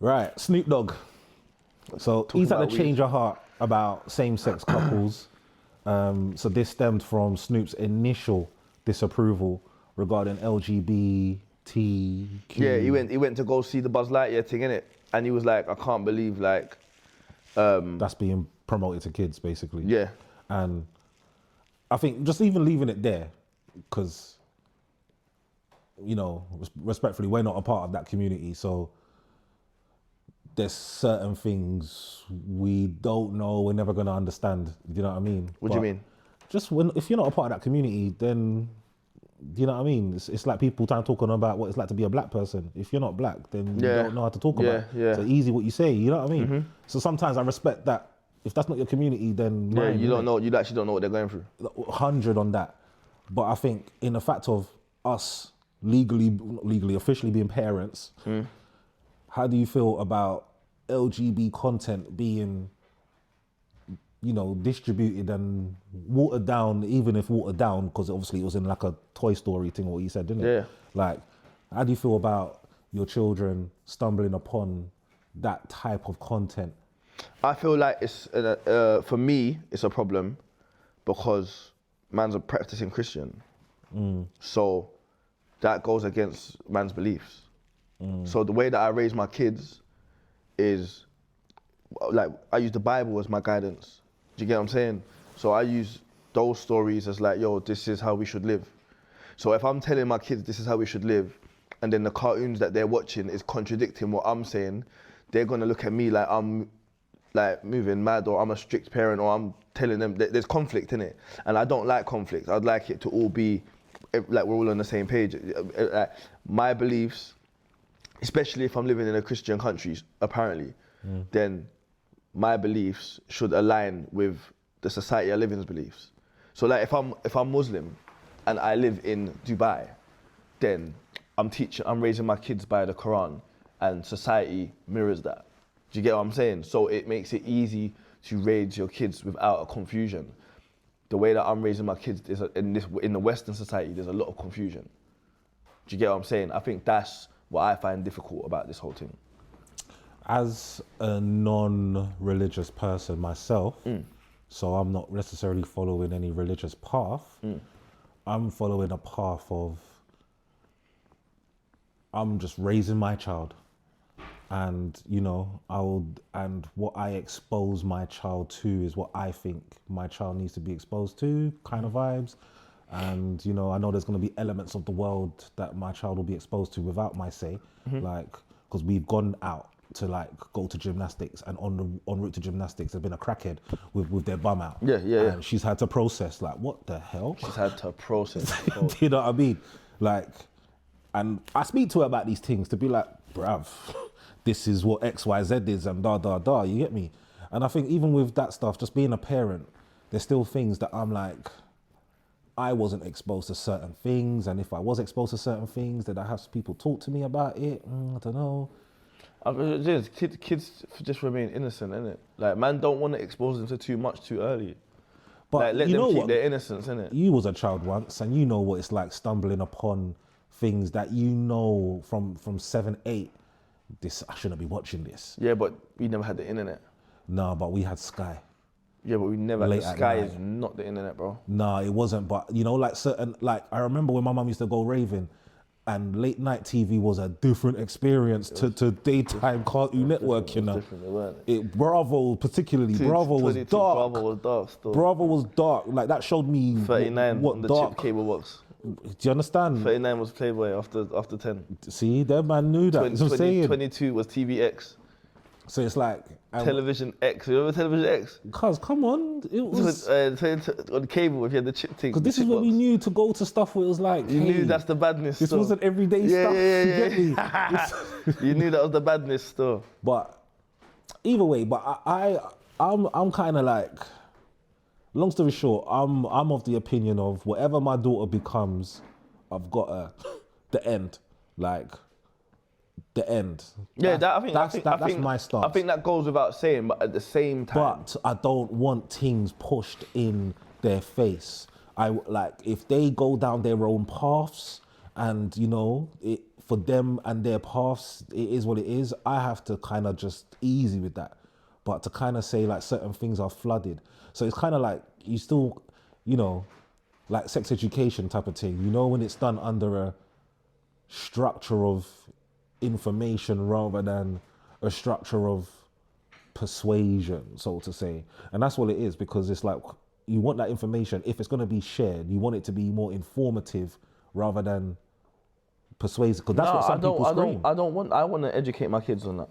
Right, Snoop Dogg. So he's had a about change of heart about same-sex couples. So this stemmed from Snoop's initial disapproval regarding LGBTQ. Yeah, he went to go see the Buzz Lightyear thing, innit? And he was like, I can't believe like That's being promoted to kids, basically. yeah. And I think just even leaving it there, because, you know, respectfully, we're not a part of that community. So there's certain things we don't know, we're never going to understand. Do you know what I mean? What do you mean? Just if you're not a part of that community, then, you know what I mean? It's like people talking about what it's like to be a black person. If you're not black, then you don't know how to talk about it. Yeah. So easy what you say, you know what I mean? So sometimes I respect that. If that's not your community, then Yeah, mine, you innit? don't know. You actually don't know what they're going through. 100 on that. But I think in the fact of us officially being parents, how do you feel about LGB content being, you know, distributed and watered down, even if watered down, because obviously it was in like a Toy Story thing, what you said, didn't it? Yeah. Like, how do you feel about your children stumbling upon that type of content? I feel like it's for me, it's a problem because man's a practicing Christian, so that goes against man's beliefs. So the way that I raise my kids is like I use the Bible as my guidance. Do you get what I'm saying? So I use those stories as like, yo, this is how we should live. So if I'm telling my kids this is how we should live, and then the cartoons that they're watching is contradicting what I'm saying, they're gonna look at me like I'm like moving mad, or I'm a strict parent, or I'm telling them that there's conflict in it. And I don't like conflict. I'd like it to all be like we're all on the same page. Like, my beliefs, especially if I'm living in a Christian country, apparently, then my beliefs should align with the society I live in's beliefs. So like if I'm Muslim and I live in Dubai, then I'm raising my kids by the Quran, and society mirrors that. Do you get what I'm saying? So it makes it easy to raise your kids without a confusion. The way that I'm raising my kids is in the Western society, there's a lot of confusion. Do you get what I'm saying? I think that's what I find difficult about this whole thing. As a non-religious person myself, so I'm not necessarily following any religious path. I'm following a path of, I'm just raising my child. And, you know, and what I expose my child to is what I think my child needs to be exposed to, kind of vibes. And, you know, I know there's going to be elements of the world that my child will be exposed to without my say, like, because we've gone out to like go to gymnastics, and en route to gymnastics there's been a crackhead with their bum out. Yeah. And she's had to process like, what the hell? She's had to process. Do you know what I mean? Like, and I speak to her about these things to be like, bruv, this is what XYZ is and da, you get me? And I think even with that stuff, just being a parent, there's still things that I'm like, I wasn't exposed to certain things, and if I was exposed to certain things, did I have people talk to me about it? I don't know. Kids just remain innocent, innit? Like, man don't want to expose them to too much too early. But Like, let you them know keep what? their innocence, innit? You was a child once, and you know what it's like stumbling upon things that you know from 7, 8. This, I shouldn't be watching this. Yeah, but we never had the internet. No, but we had Sky. Yeah, but we never Late had at Sky night. is not the internet, bro. No, it wasn't. But you know, like certain, like I remember when my mum used to go raving, and late night TV was a different experience to daytime Cartoon Network. You know, Different, weren't it, Bravo particularly. Bravo was 22, dark. Bravo was dark still. Bravo was dark. Like that showed me 39 what on the dark. chip cable box. Do you understand? 39 was Playboy after 10. See, that man knew that. 20, That's what I'm saying. 22 was TVX. So it's like Television X. You remember Television X? Cuz, come on, it was On cable, if you had the chip thing. because this is what we knew to go to stuff where it was like, You hey, knew that's the badness. this still. wasn't everyday stuff. You get me? You knew that was the badness still. But either way, but I'm kind of like, long story short, I'm of the opinion of whatever my daughter becomes, I've got the end, like the end. Yeah, that's my stance. I think that goes without saying, but at the same time, But I don't want things pushed in their face. I like if they go down their own paths, and you know, for them and their paths, it is what it is. I have to kind of just easy with that. But to kind of say like certain things are flooded. So it's kind of like you still, you know, like sex education type of thing. You know, when it's done under a structure of information rather than a structure of persuasion, so to say. And that's what it is, because it's like you want that information, if it's going to be shared, you want it to be more informative rather than persuasive, because that's what some people scream. I want to educate my kids on that.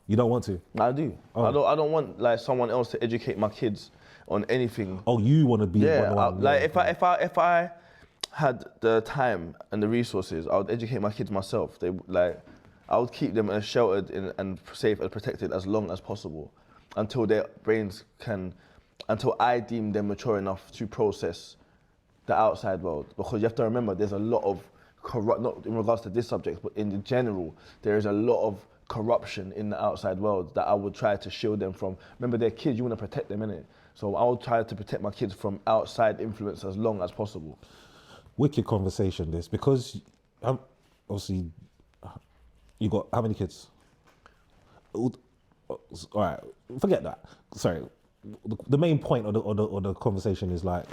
You don't want to? I do. I don't want like someone else to educate my kids on anything. Oh, you want to be one. Like if I had the time and the resources, I would educate my kids myself. I would keep them as sheltered and safe and protected as long as possible, until their brains until I deem them mature enough to process the outside world. Because you have to remember, there's a lot of not in regards to this subject, but in general, there is a lot of corruption in the outside world that I would try to shield them from. Remember, they're kids, you want to protect them, innit? So I would try to protect my kids from outside influence as long as possible. Wicked conversation, this, because obviously you got how many kids? All right, forget that. Sorry, the main point of the conversation is like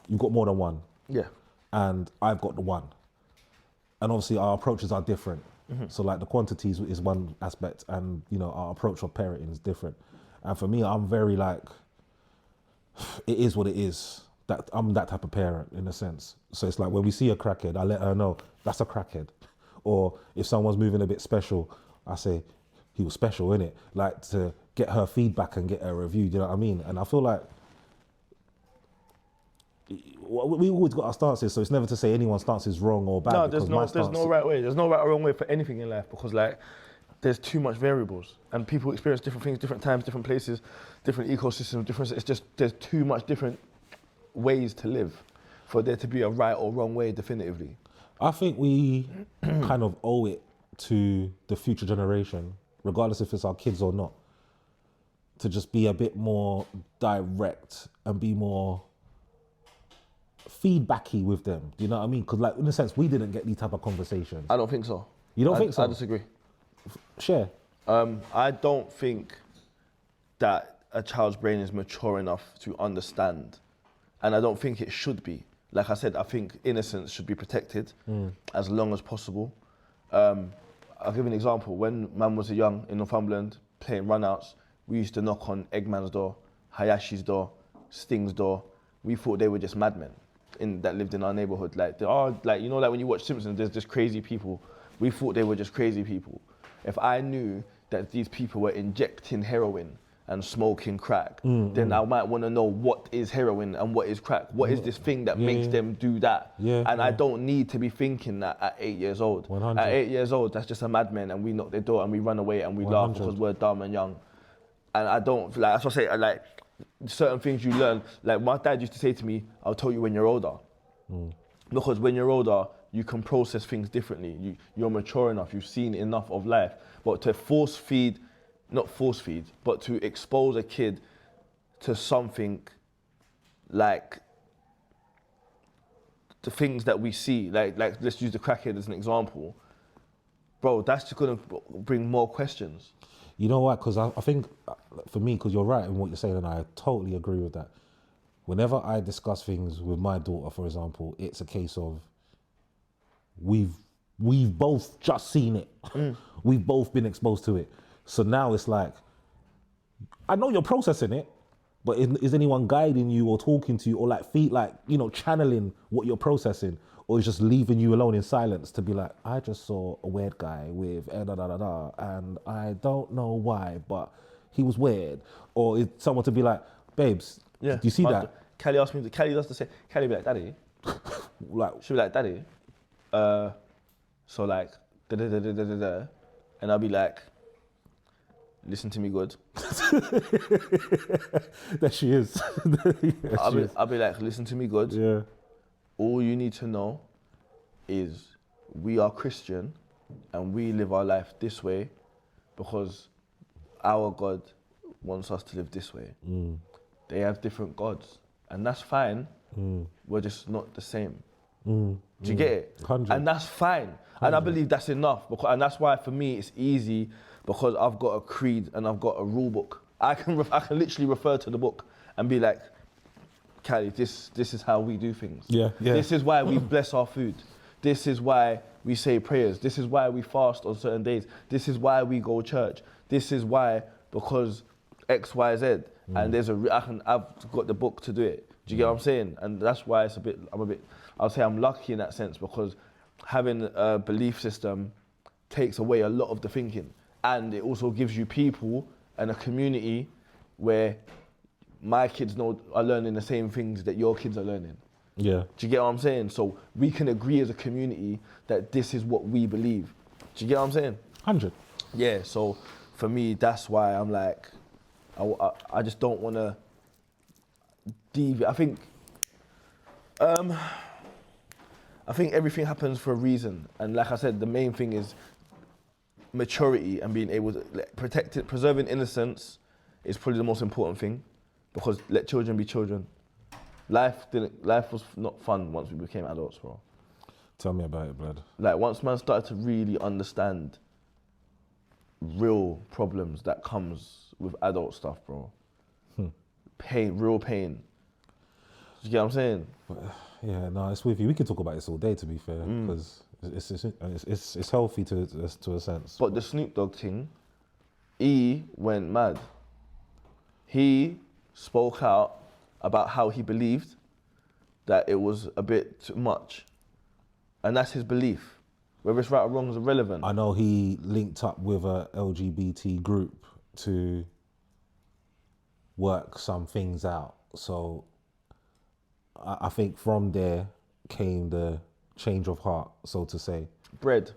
you've got more than one. Yeah. And I've got the one, and obviously our approaches are different. Mm-hmm. So like the quantities is one aspect, and you know our approach of parenting is different. And for me, I'm very like, it is what it is. That I'm that type of parent in a sense. So it's like when we see a crackhead, I let her know that's a crackhead. Or if someone's moving a bit special, I say he was special, innit? Like to get her feedback and get her review. Do you know what I mean? And I feel like we always got our stances, so it's never to say anyone's stance is wrong or bad. No, there's no right way. There's no right or wrong way for anything in life, because like there's too much variables and people experience different things, different times, different places, different ecosystems, different. It's just there's too much different ways to live for there to be a right or wrong way definitively. I think we kind of owe it to the future generation, regardless if it's our kids or not, to just be a bit more direct and be more feedbacky with them. Do you know what I mean? Because like in a sense, we didn't get these type of conversations. I don't think so. You don't think so? I disagree. Share. I don't think that a child's brain is mature enough to understand, and I don't think it should be. Like I said, I think innocence should be protected as long as possible. I'll give you an example. When man was young in Northumberland, playing runouts, we used to knock on Eggman's door, Hayashi's door, Sting's door. We thought they were just madmen that lived in our neighborhood. Like you know, like when you watch Simpsons, there's just crazy people. We thought they were just crazy people. If I knew that these people were injecting heroin and smoking crack, then I might want to know what is heroin and what is crack. What is this thing that makes them do that? I don't need to be thinking that at 8 years old. 100. At 8 years old, that's just a madman, and we knock their door and we run away and we 100. Laugh because we're dumb and young. And I don't, like, that's what I say, like, certain things you learn, like my dad used to say to me, I'll tell you when you're older. Because when you're older, you can process things differently. You're mature enough, you've seen enough of life. But to not force feed, but to expose a kid to something like the things that we see, like let's use the crackhead as an example. Bro, that's just gonna bring more questions. You know what? Because I think, for me, because you're right in what you're saying, and I totally agree with that. Whenever I discuss things with my daughter, for example, it's a case of we've both just seen it. We've both been exposed to it. So now it's like, I know you're processing it, but is anyone guiding you or talking to you or channeling what you're processing, or is just leaving you alone in silence to be like, I just saw a weird guy with and I don't know why, but he was weird. Or is someone to be like, babes, do you see that? Kelly asked me, Kelly does the same. Kelly be like, daddy. She'll be like, daddy. So like, da-da-da-da-da-da. And I'll be like, listen to me good. There she is. I'll be like, listen to me good. Yeah. All you need to know is we are Christian and we live our life this way because our God wants us to live this way. They have different gods, and that's fine. We're just not the same. Do you get it? 100. And that's fine. And I believe that's enough. And that's why for me it's easy because I've got a creed and I've got a rule book. I can literally refer to the book and be like, Callie, this is how we do things. Yeah. This is why we bless our food. This is why we say prayers. This is why we fast on certain days. This is why we go to church. This is why, because X, Y, Z. And I've got the book to do it. Do you get what I'm saying? And that's why I'll say I'm lucky in that sense because having a belief system takes away a lot of the thinking. And it also gives you people and a community where my kids are learning the same things that your kids are learning. Yeah. Do you get what I'm saying? So we can agree as a community that this is what we believe. Do you get what I'm saying? 100. Yeah, so for me, that's why I'm like, I just don't want to deviate. I think everything happens for a reason. And like I said, the main thing is maturity and being able to preserving innocence is probably the most important thing because let children be children. Life was not fun once we became adults, bro. Tell me about it, blood. Like once man started to really understand real problems that comes with adult stuff, bro. Pain, real pain. You get what I'm saying? But, yeah, no, it's with you. We could talk about this all day, to be fair, because it's healthy to a sense. But the Snoop Dogg thing, he went mad. He spoke out about how he believed that it was a bit too much. And that's his belief. Whether it's right or wrong is irrelevant. I know he linked up with a LGBT group to work some things out. So I think from there came the change of heart, so to say. Bread.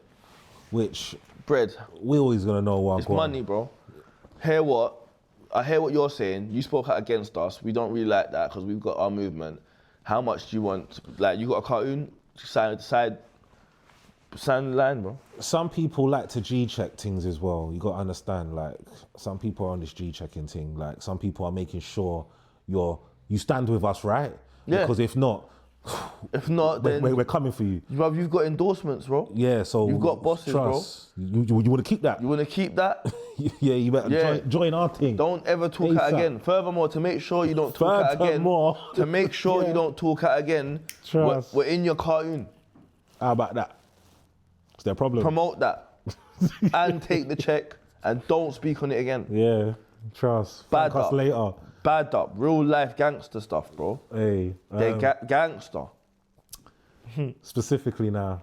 Which Bread. we're always gonna know what. It's money, bro. I hear what you're saying. You spoke out against us. We don't really like that because we've got our movement. How much do you want? Like, you got a cartoon? Side line, bro. Some people like to G-check things as well. You got to understand, like, some people are on this G-checking thing. Like, some people are making sure you stand with us, right? Yeah. Because if not, then we're coming for you. Bro, you've got endorsements, bro. Yeah, so you've got bosses, trust. Bro. You want to keep that? You want to keep that? Yeah, you better join our thing. Don't ever talk out again. Furthermore, to make sure you don't talk out again. To make sure you don't talk out again. Trust. We're in your cartoon. How about that? It's their problem. Promote that. And take the check and don't speak on it again. Yeah, trust. Bad Thank us up. later. Bad up. Real life gangster stuff, bro. Hey. They're gangster. Specifically now,